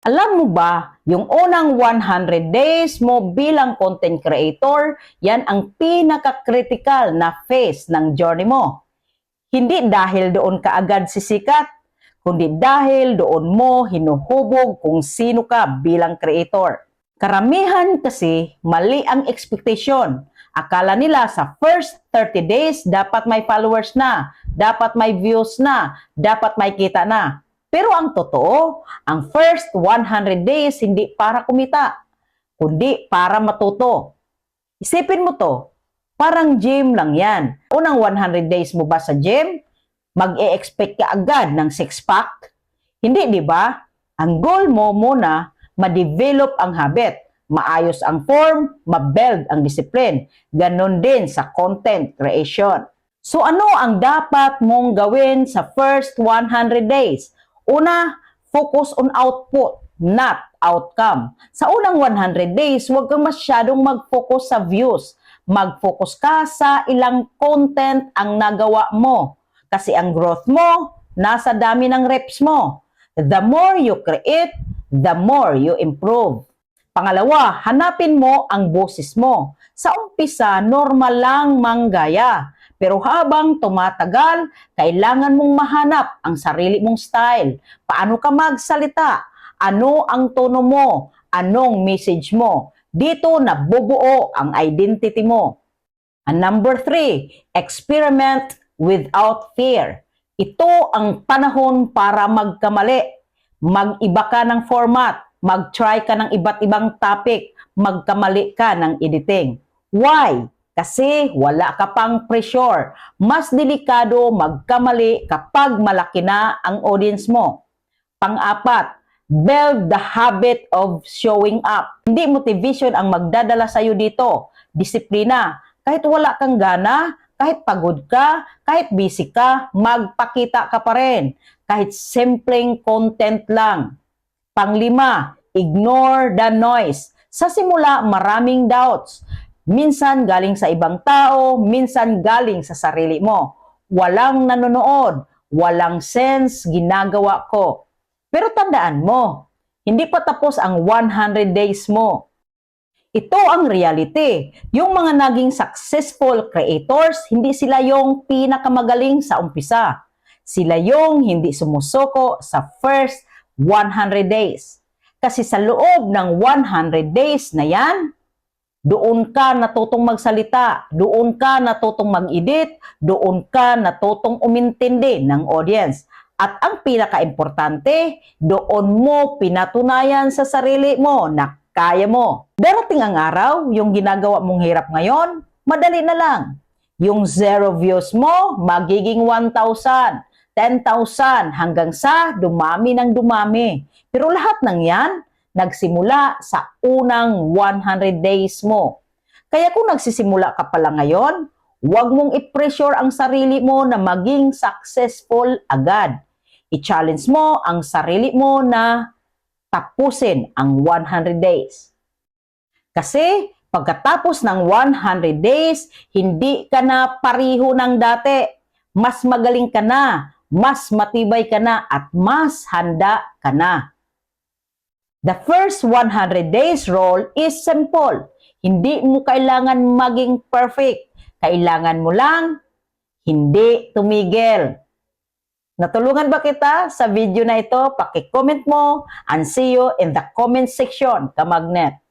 Alam mo ba, yung unang 100 days mo bilang content creator, yan ang pinaka-critical na phase ng journey mo. Hindi dahil doon ka agad sisikat, kundi dahil doon mo hinuhubog kung sino ka bilang creator. Karamihan kasi mali ang expectation. Akala nila sa first 30 days dapat may followers na, dapat may views na, dapat may kita na. Pero ang totoo, ang first 100 days hindi para kumita, kundi para matuto. Isipin mo to, parang gym lang yan. Unang 100 days mo ba sa gym, mag-e-expect ka agad ng six-pack? Hindi, di ba? Ang goal mo muna, ma-develop ang habit, maayos ang form, ma-build ang discipline. Ganon din sa content creation. So ano ang dapat mong gawin sa first 100 days? Una, focus on output, not outcome. Sa unang 100 days, huwag kang masyadong mag-focus sa views. Mag-focus ka sa ilang content ang nagawa mo. Kasi ang growth mo, nasa dami ng reps mo. The more you create, the more you improve. Pangalawa, hanapin mo ang boses mo. Sa umpisa, normal lang manggaya. Pero habang tumatagal, kailangan mong mahanap ang sarili mong style. Paano ka magsalita? Ano ang tono mo? Anong message mo? Dito nabubuo ang identity mo. And number 3, experiment without fear. Ito ang panahon para magkamali. Mag-iba ka ng format. Mag-try ka ng iba't ibang topic. Magkamali ka ng editing. Why? Kasi wala ka pang pressure. Mas delikado magkamali kapag malaki na ang audience mo. Pang-apat, build the habit of showing up. Hindi motivation ang magdadala sa'yo dito. Disiplina. Kahit wala kang gana, kahit pagod ka, kahit busy ka, magpakita ka pa rin. Kahit simpleng content lang. Panglima, ignore the noise. Sa simula, maraming doubts. Minsan galing sa ibang tao, minsan galing sa sarili mo. Walang nanonood, walang sense ginagawa ko. Pero tandaan mo, hindi pa tapos ang 100 days mo. Ito ang reality. Yung mga naging successful creators, hindi sila yung pinakamagaling sa umpisa. Sila yung hindi sumusuko sa first 100 days. Kasi sa loob ng 100 days na yan, doon ka natutong magsalita, doon ka natutong mag-edit, doon ka natutong umintindi ng audience. At ang pinaka-importante, doon mo pinatunayan sa sarili mo na kaya mo. Darating ang araw, yung ginagawa mong hirap ngayon, madali na lang. Yung 0 views mo, magiging 1,000, 10,000, hanggang sa dumami ng dumami. Pero lahat ng yan, nagsimula sa unang 100 days mo. Kaya kung nagsisimula ka pala ngayon, huwag mong i-pressure ang sarili mo na maging successful agad. I-challenge mo ang sarili mo na tapusin ang 100 days. Kasi pagkatapos ng 100 days, hindi ka na pariho ng dati. Mas magaling ka na, mas matibay ka na, at mas handa ka na. The first 100 days rule is simple. Hindi mo kailangan maging perfect. Kailangan mo lang hindi tumigil. Natulungan ba kita sa video na ito? Paki-comment mo and see you in the comment section, Kamagnet.